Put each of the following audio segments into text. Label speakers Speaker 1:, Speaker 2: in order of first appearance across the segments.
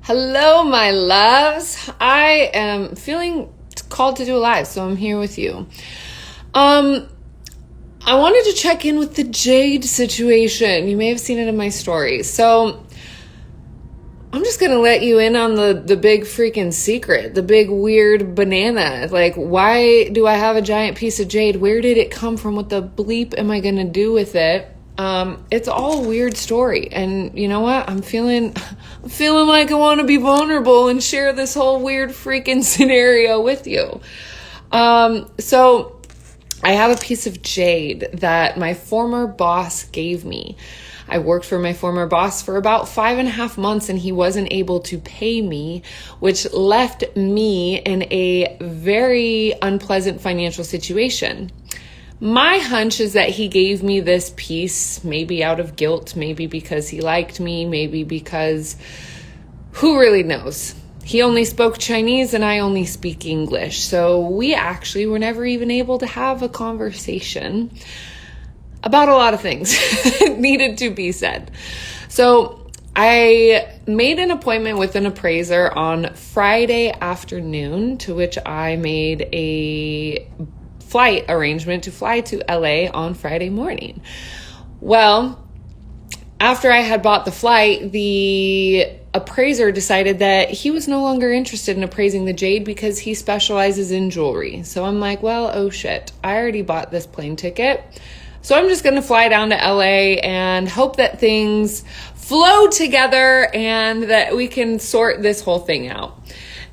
Speaker 1: Hello, my loves. I am feeling called to do a live, so I'm here with you. I wanted to check in with the jade situation. You may have seen it in my story. So I'm just going to let you in on the big freaking secret, the big weird banana. Like, why do I have a giant piece of jade? Where did it come from? What the bleep am I going to do with it? It's all a weird story. And you know what? I'm feeling like I want to be vulnerable and share this whole weird freaking scenario with you. So I have a piece of jade that my former boss gave me. I worked for my former boss for about 5.5 months and he wasn't able to pay me, which left me in a very unpleasant financial situation. My hunch is that he gave me this piece, maybe out of guilt, maybe because he liked me, maybe because who really knows? He only spoke Chinese and I only speak English. So we actually were never even able to have a conversation about a lot of things that needed to be said. So I made an appointment with an appraiser on Friday afternoon, to which I made a flight arrangement to fly to LA on Friday morning. Well, after I had bought the flight, the appraiser decided that he was no longer interested in appraising the jade because he specializes in jewelry. So I'm like, well, oh shit, I already bought this plane ticket. So I'm just going to fly down to LA and hope that things flow together and that we can sort this whole thing out.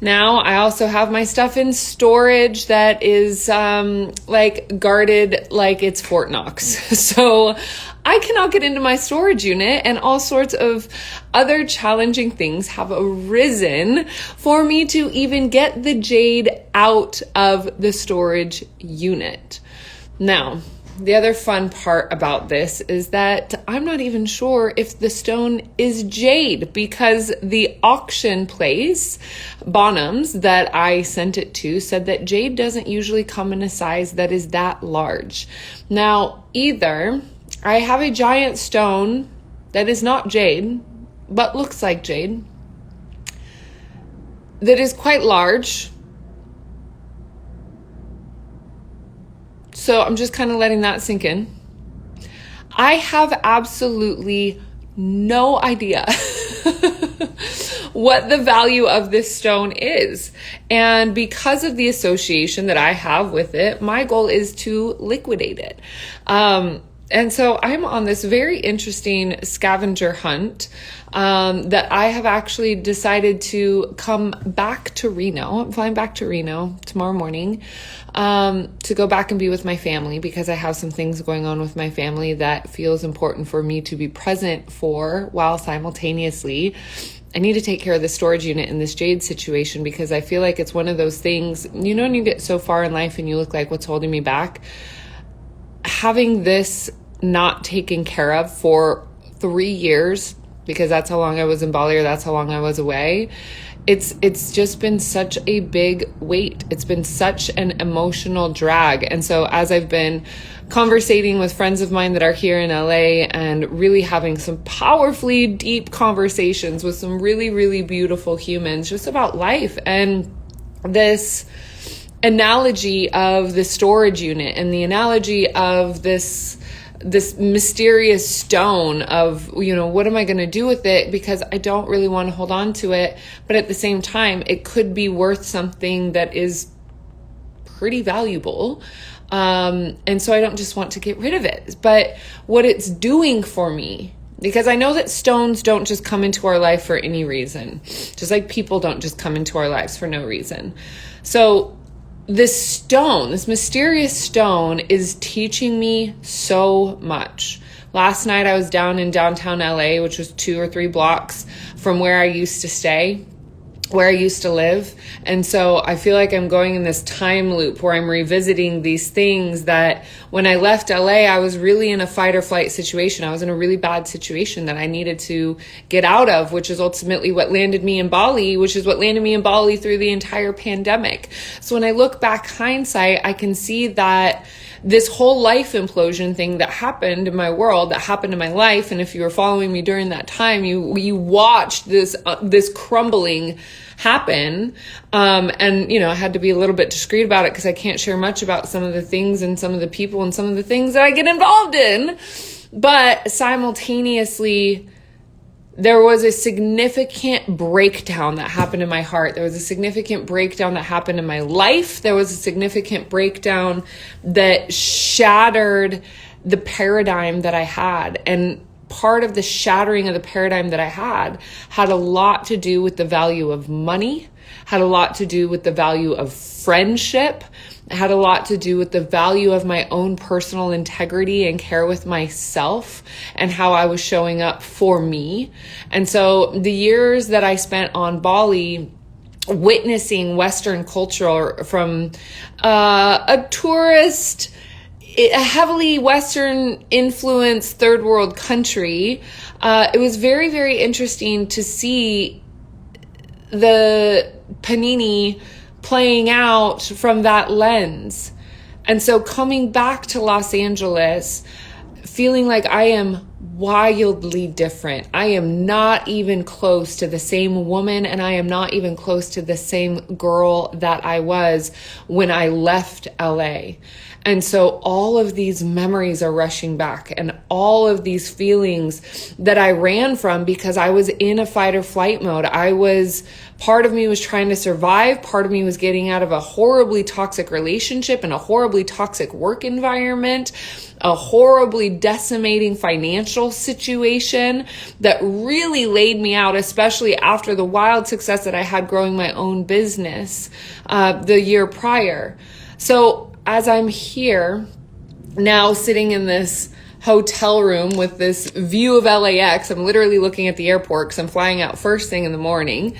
Speaker 1: Now, I also have my stuff in storage that is guarded like it's Fort Knox. So I cannot get into my storage unit, and all sorts of other challenging things have arisen for me to even get the jade out of the storage unit. Now, the other fun part about this is that I'm not even sure if the stone is jade, because the auction place, Bonhams, that I sent it to said that jade doesn't usually come in a size that is that large. Now, either I have a giant stone that is not jade, but looks like jade, that is quite large. So I'm just kind of letting that sink in. I have absolutely no idea what the value of this stone is. And because of the association that I have with it, my goal is to liquidate it. And so I'm on this very interesting scavenger hunt that I have actually decided to come back to Reno. I'm flying back to Reno tomorrow morning to go back and be with my family, because I have some things going on with my family that feels important for me to be present for, while simultaneously I need to take care of the storage unit in this jade situation, because I feel like it's one of those things, you know, when you get so far in life and you look like, what's holding me back? Having this not taken care of for 3 years, because that's how long I was in Bali, or that's how long I was away. It's just been such a big weight. It's been such an emotional drag. And so as I've been conversating with friends of mine that are here in LA and really having some powerfully deep conversations with some really, really beautiful humans just about life, and this analogy of the storage unit and the analogy of this mysterious stone of, you know, what am I going to do with it? Because I don't really want to hold on to it. But at the same time, it could be worth something that is pretty valuable. And so I don't just want to get rid of it. But what it's doing for me, because I know that stones don't just come into our life for any reason, just like people don't just come into our lives for no reason. So this stone, this mysterious stone, is teaching me so much. Last night I was down in downtown LA, which was 2 or 3 blocks from where I used to stay. where I used to live. And so I feel like I'm going in this time loop where I'm revisiting these things that when I left LA, I was really in a fight or flight situation. I was in a really bad situation that I needed to get out of, which is ultimately what landed me in Bali, which is what landed me in Bali through the entire pandemic. So when I look back hindsight, I can see that this whole life implosion thing that happened in my world, that happened in my life, and if you were following me during that time, you watched this crumbling happen. And I had to be a little bit discreet about it because I can't share much about some of the things and some of the people and some of the things that I get involved in. But simultaneously, there was a significant breakdown that happened in my heart. There was a significant breakdown that happened in my life. There was a significant breakdown that shattered the paradigm that I had. And part of the shattering of the paradigm that I had a lot to do with the value of money, had a lot to do with the value of friendship, had a lot to do with the value of my own personal integrity and care with myself and how I was showing up for me. And so the years that I spent on Bali witnessing Western culture from a tourist, a heavily Western influenced third world country, it was very, very interesting to see the panini playing out from that lens. And so coming back to Los Angeles, feeling like I am wildly different. I am not even close to the same woman, and I am not even close to the same girl that I was when I left LA. And so all of these memories are rushing back, and all of these feelings that I ran from because I was in a fight or flight mode. Part of me was trying to survive. Part of me was getting out of a horribly toxic relationship and a horribly toxic work environment, a horribly decimating financial situation that really laid me out, especially after the wild success that I had growing my own business the year prior. So as I'm here now sitting in this hotel room with this view of LAX, I'm literally looking at the airport because I'm flying out first thing in the morning.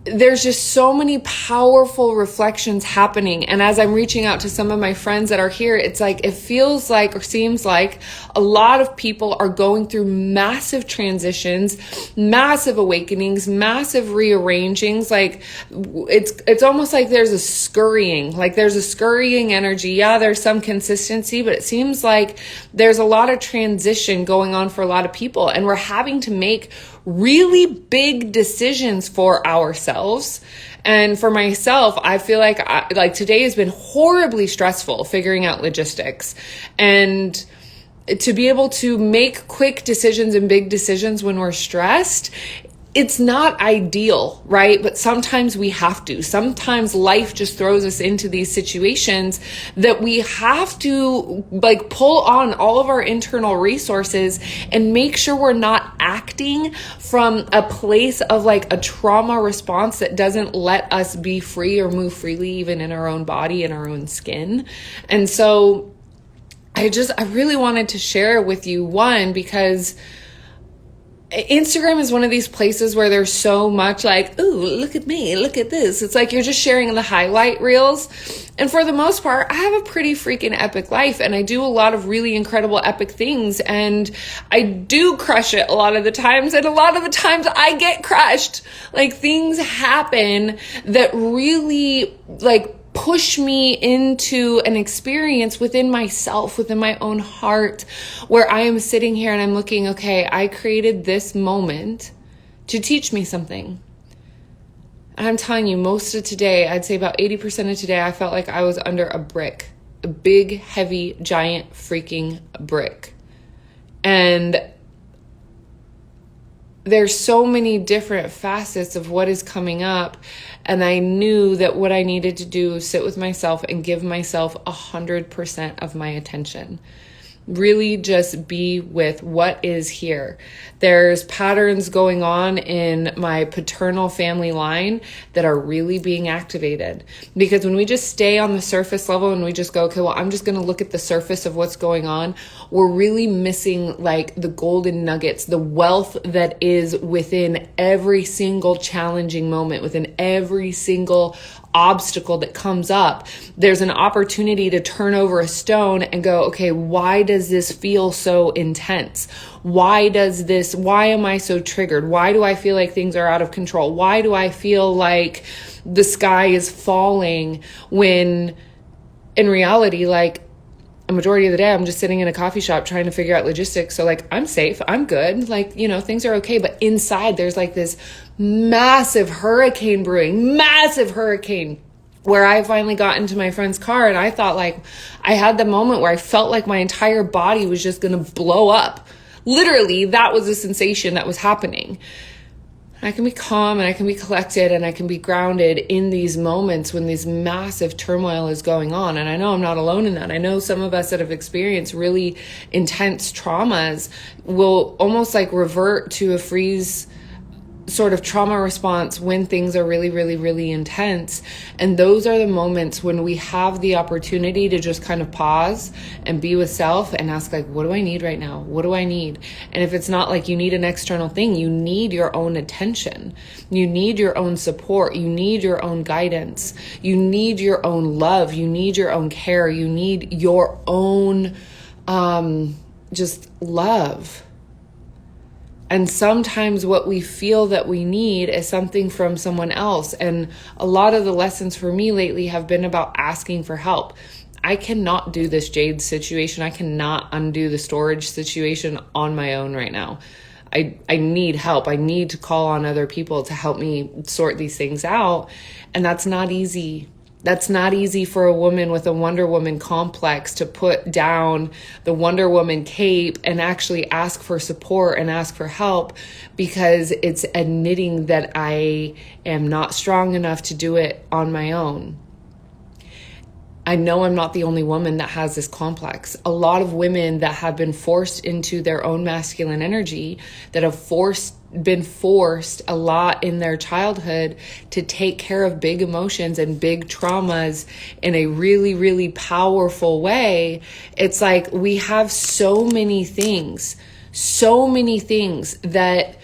Speaker 1: There's just so many powerful reflections happening. And as I'm reaching out to some of my friends that are here, it's like, it feels like, or seems like a lot of people are going through massive transitions, massive awakenings, massive rearrangings. Like it's almost like there's a scurrying energy. Yeah, there's some consistency, but it seems like there's a lot of transition going on for a lot of people. And we're having to make really big decisions for ourselves. And for myself, I feel like today has been horribly stressful figuring out logistics. And to be able to make quick decisions and big decisions when we're stressed, it's not ideal, right? But sometimes we have to. Sometimes life just throws us into these situations that we have to pull on all of our internal resources and make sure we're not acting from a place of a trauma response that doesn't let us be free or move freely even in our own body and our own skin. And so I really wanted to share with you, one, because Instagram is one of these places where there's so much ooh, look at me, look at this. It's like you're just sharing the highlight reels. And for the most part, I have a pretty freaking epic life, and I do a lot of really incredible epic things, and I do crush it a lot of the times, and a lot of the times I get crushed. Things happen that really push me into an experience within myself, within my own heart, where I am sitting here and I'm looking, okay, I created this moment to teach me something. And I'm telling you, most of today, I'd say about 80% of today, I felt like I was under a brick, a big, heavy, giant freaking brick. And there's so many different facets of what is coming up. And I knew that what I needed to do was sit with myself and give myself 100% of my attention. Really just be with what is here. There's patterns going on in my paternal family line that are really being activated. Because when we just stay on the surface level and we just go, okay, well, I'm just going to look at the surface of what's going on, we're really missing like the golden nuggets, the wealth that is within every single challenging moment, within every single obstacle that comes up. There's an opportunity to turn over a stone and go, okay, why does this feel so intense? Why am I so triggered? Why do I feel like things are out of control? Why do I feel like the sky is falling when in reality, like a majority of the day, I'm just sitting in a coffee shop trying to figure out logistics. So like, I'm safe, I'm good. Like, things are okay. But inside there's like this massive hurricane brewing, where I finally got into my friend's car and I thought like, I had the moment where I felt like my entire body was just going to blow up. Literally, that was the sensation that was happening. I can be calm and I can be collected and I can be grounded in these moments when this massive turmoil is going on. And I know I'm not alone in that. I know some of us that have experienced really intense traumas will almost like revert to a freeze sort of trauma response when things are really, really, really intense. And those are the moments when we have the opportunity to just kind of pause and be with self and ask like, what do I need right now? What do I need? And if it's not like you need an external thing, you need your own attention. You need your own support. You need your own guidance. You need your own love. You need your own care. You need your own just love. And sometimes what we feel that we need is something from someone else. And a lot of the lessons for me lately have been about asking for help. I cannot do this Jade situation. I cannot undo the storage situation on my own right now. I need help. I need to call on other people to help me sort these things out. And that's not easy. That's not easy for a woman with a Wonder Woman complex to put down the Wonder Woman cape and actually ask for support and ask for help, because it's admitting that I am not strong enough to do it on my own. I know I'm not the only woman that has this complex. A lot of women that have been forced into their own masculine energy, that have been forced a lot in their childhood to take care of big emotions and big traumas in a really, really powerful way. It's like we have so many things that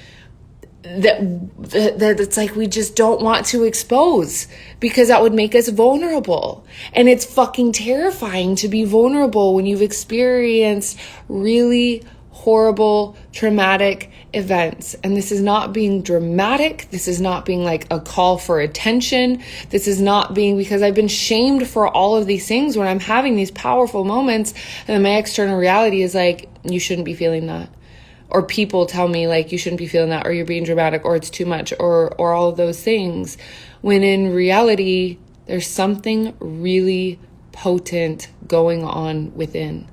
Speaker 1: it's like we just don't want to expose, because that would make us vulnerable. And it's fucking terrifying to be vulnerable when you've experienced really horrible, traumatic events. And this is not being dramatic. This is not being like a call for attention. This is not being because I've been shamed for all of these things when I'm having these powerful moments, and then my external reality is like, you shouldn't be feeling that. Or people tell me like, you shouldn't be feeling that, or you're being dramatic, or it's too much, or all of those things. When in reality, there's something really potent going on within.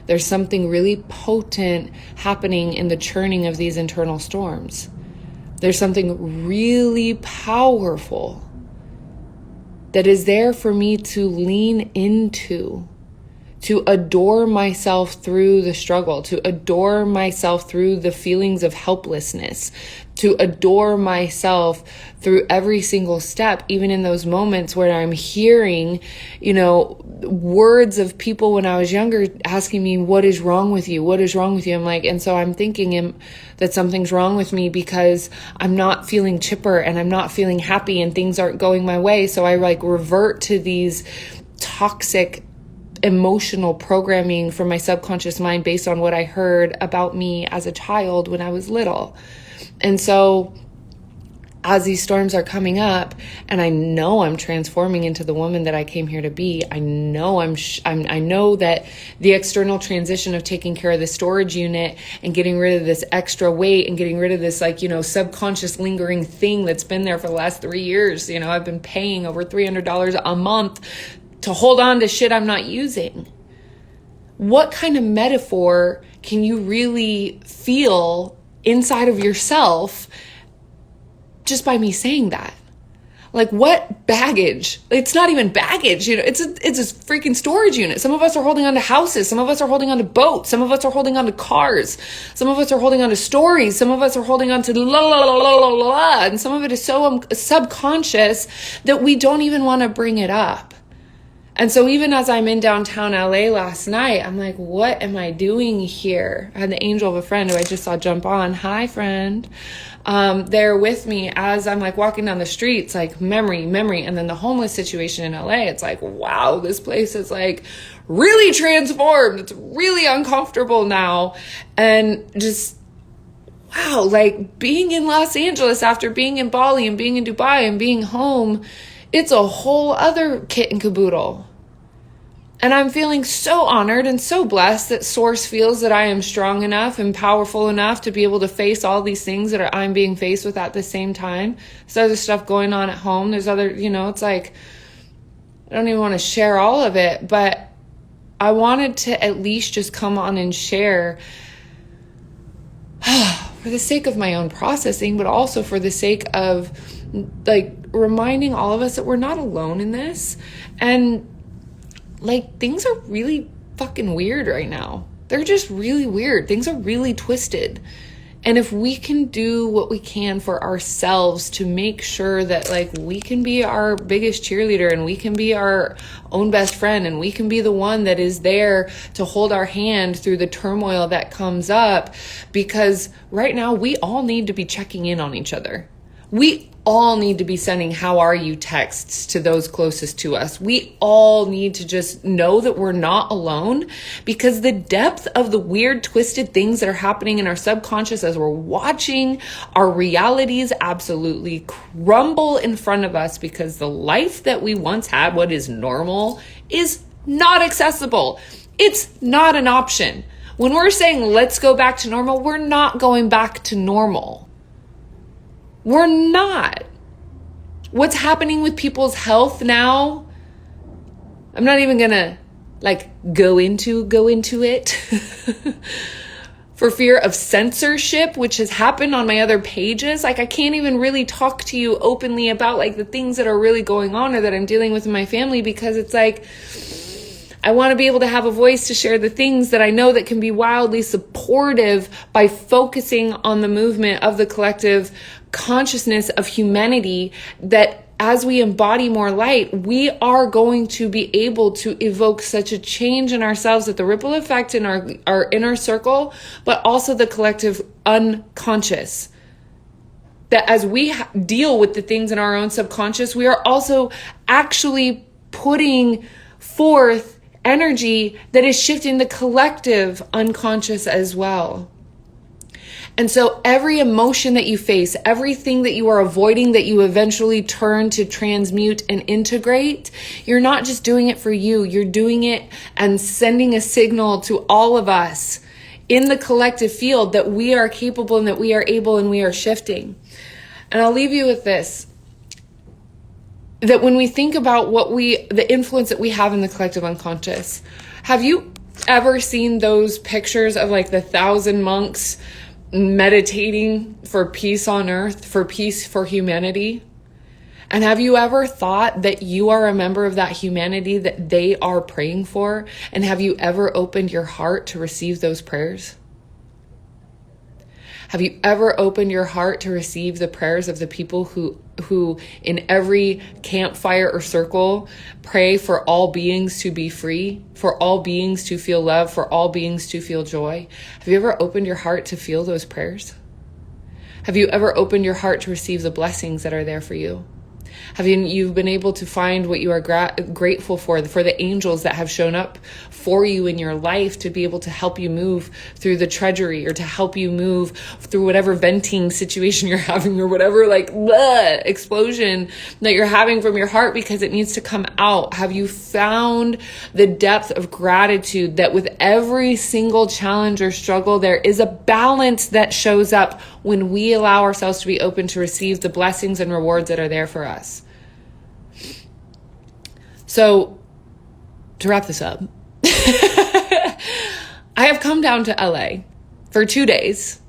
Speaker 1: There's something really potent happening in the churning of these internal storms. There's something really powerful that is there for me to lean into, to adore myself through the struggle, to adore myself through the feelings of helplessness, to adore myself through every single step, even in those moments where I'm hearing, words of people when I was younger asking me, what is wrong with you? What is wrong with you? I'm like, and so I'm thinking that something's wrong with me because I'm not feeling chipper and I'm not feeling happy and things aren't going my way. So I like revert to these toxic emotional programming from my subconscious mind based on what I heard about me as a child when I was little. And so as these storms are coming up, and I know I'm transforming into the woman that I came here to be, I know I know that the external transition of taking care of the storage unit and getting rid of this extra weight and getting rid of this subconscious lingering thing that's been there for the last 3 years. I've been paying over $300 a month to hold on to shit I'm not using. What kind of metaphor can you really feel inside of yourself just by me saying that? Like, what baggage? It's not even baggage, it's a freaking storage unit. Some of us are holding on to houses. Some of us are holding on to boats. Some of us are holding on to cars. Some of us are holding on to stories. Some of us are holding on to la la la la la la. And some of it is so subconscious that we don't even want to bring it up. And so even as I'm in downtown LA last night, I'm like, what am I doing here? I had the angel of a friend who I just saw jump on. Hi, friend. There with me as I'm like walking down the streets, like memory. And then the homeless situation in LA, it's like, wow, this place is like really transformed. It's really uncomfortable now. And just, wow, like being in Los Angeles after being in Bali and being in Dubai and being home, it's a whole other kit and caboodle. And I'm feeling so honored and so blessed that Source feels that I am strong enough and powerful enough to be able to face all these things that I'm being faced with at the same time. There's other stuff going on at home. There's other, it's like, I don't even want to share all of it, but I wanted to at least just come on and share for the sake of my own processing, but also for the sake of like reminding all of us that we're not alone in this. And like, things are really fucking weird right now. They're just really weird. Things are really twisted. And if we can do what we can for ourselves to make sure that like we can be our biggest cheerleader and we can be our own best friend and we can be the one that is there to hold our hand through the turmoil that comes up, because right now we all need to be checking in on each other. We all need to be sending "how are you" texts to those closest to us. We all need to just know that we're not alone, because the depth of the weird, twisted things that are happening in our subconscious as we're watching our realities absolutely crumble in front of us, because the life that we once had, what is normal, is not accessible. It's not an option. When we're saying let's go back to normal, we're not going back to normal. We're not. What's happening with people's health now, I'm not even gonna like go into it for fear of censorship, which has happened on my other pages. Like, I can't even really talk to you openly about like the things that are really going on or that I'm dealing with in my family, because it's like, I want to be able to have a voice to share the things that I know that can be wildly supportive by focusing on the movement of the collective consciousness of humanity, that as we embody more light, we are going to be able to evoke such a change in ourselves, that the ripple effect in our inner circle, but also the collective unconscious, that as we deal with the things in our own subconscious, we are also actually putting forth energy that is shifting the collective unconscious as well. And so every emotion that you face, everything that you are avoiding that you eventually turn to transmute and integrate, you're not just doing it for you, you're doing it and sending a signal to all of us in the collective field that we are capable and that we are able and we are shifting. And I'll leave you with this, that when we think about the influence that we have in the collective unconscious, have you ever seen those pictures of like the 1,000 monks meditating for peace on earth, for peace for humanity? And have you ever thought that you are a member of that humanity that they are praying for? And have you ever opened your heart to receive those prayers? Have you ever opened your heart to receive the prayers of the people who in every campfire or circle pray for all beings to be free, for all beings to feel love, for all beings to feel joy? Have you ever opened your heart to feel those prayers? Have you ever opened your heart to receive the blessings that are there for you? Have you been able to find what you are grateful for the angels that have shown up for you in your life to be able to help you move through the treachery, or to help you move through whatever venting situation you're having, or whatever like explosion that you're having from your heart because it needs to come out? Have you found the depth of gratitude that with every single challenge or struggle, there is a balance that shows up when we allow ourselves to be open to receive the blessings and rewards that are there for us? So, to wrap this up, I have come down to LA for 2 days.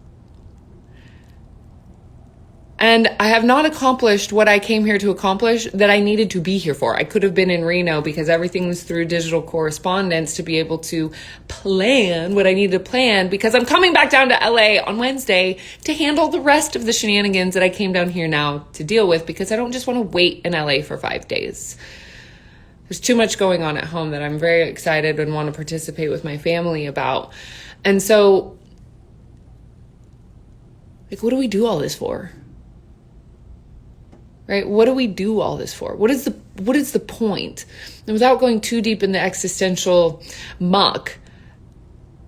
Speaker 1: And I have not accomplished what I came here to accomplish that I needed to be here for. I could have been in Reno because everything was through digital correspondence to be able to plan what I needed to plan, because I'm coming back down to LA on Wednesday to handle the rest of the shenanigans that I came down here now to deal with, because I don't just want to wait in LA for 5 days. There's too much going on at home that I'm very excited and want to participate with my family about. And so, like, what do we do all this for? Right? What do we do all this for? What is the point? And without going too deep in the existential muck,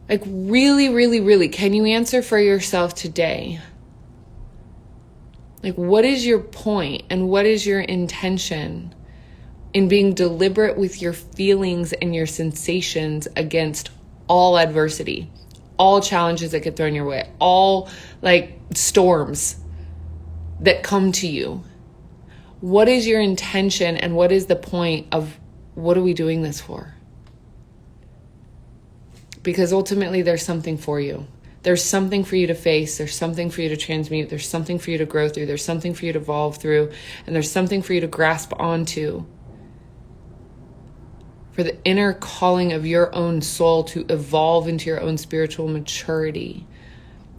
Speaker 1: like, really, really, really, can you answer for yourself today? Like, what is your point and what is your intention in being deliberate with your feelings and your sensations against all adversity, all challenges that get thrown your way, all like storms that come to you? What is your intention and what is the point of what are we doing this for? Because ultimately there's something for you. There's something for you to face. There's something for you to transmute. There's something for you to grow through. There's something for you to evolve through. And there's something for you to grasp onto, for the inner calling of your own soul to evolve into your own spiritual maturity,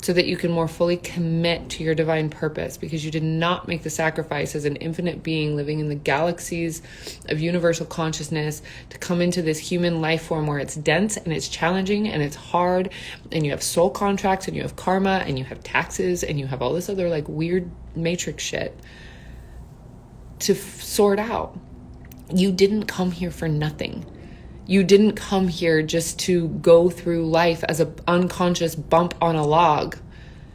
Speaker 1: so that you can more fully commit to your divine purpose, because you did not make the sacrifice as an infinite being living in the galaxies of universal consciousness to come into this human life form where it's dense and it's challenging and it's hard, and you have soul contracts and you have karma and you have taxes and you have all this other like weird matrix shit to sort out. You didn't come here for nothing. You didn't come here just to go through life as an unconscious bump on a log.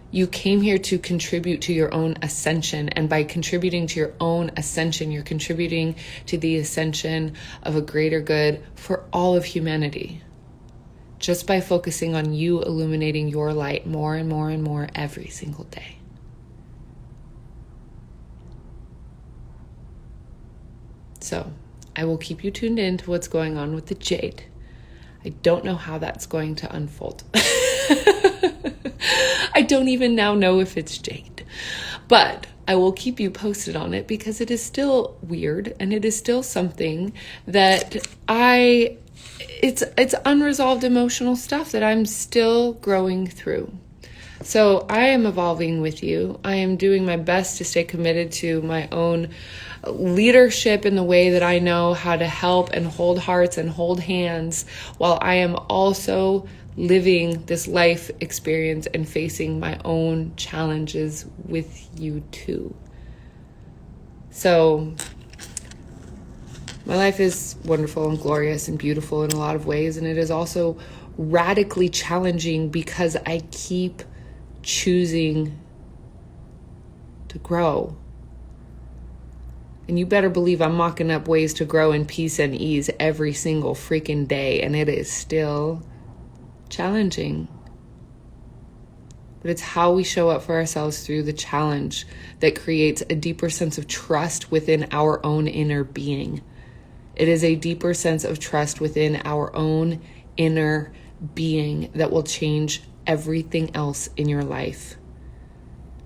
Speaker 1: You came here to contribute to your own ascension. And by contributing to your own ascension, you're contributing to the ascension of a greater good for all of humanity. Just by focusing on you illuminating your light more and more and more every single day. So, I will keep you tuned in to what's going on with the jade. I don't know how that's going to unfold. I don't even now know if it's jade. But I will keep you posted on it, because it is still weird and it is still something that it's unresolved emotional stuff that I'm still growing through. So I am evolving with you. I am doing my best to stay committed to my own leadership in the way that I know how to help and hold hearts and hold hands, while I am also living this life experience and facing my own challenges with you too. So my life is wonderful and glorious and beautiful in a lot of ways, and it is also radically challenging because I keep choosing to grow. And you better believe I'm mocking up ways to grow in peace and ease every single freaking day, and it is still challenging. But it's how we show up for ourselves through the challenge that creates a deeper sense of trust within our own inner being. It is a deeper sense of trust within our own inner being that will change everything else in your life.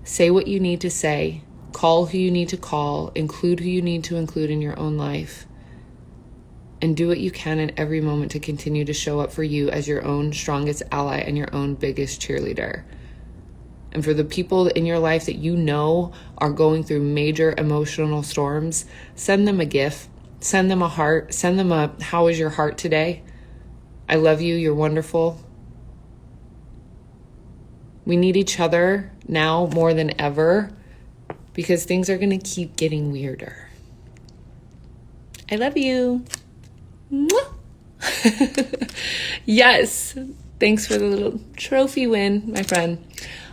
Speaker 1: Say what you need to say, call who you need to call, include who you need to include in your own life, and do what you can in every moment to continue to show up for you as your own strongest ally and your own biggest cheerleader. And for the people in your life that you know are going through major emotional storms, send them a gift, send them a heart, send them a, how is your heart today? I love you, you're wonderful. We need each other now more than ever, because things are going to keep getting weirder. I love you. Mwah. Yes. Thanks for the little trophy win, my friend.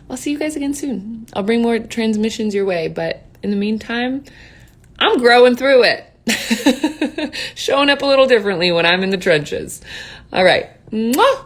Speaker 1: I'll see you guys again soon. I'll bring more transmissions your way, but in the meantime, I'm growing through it. Showing up a little differently when I'm in the trenches. All right. Mwah.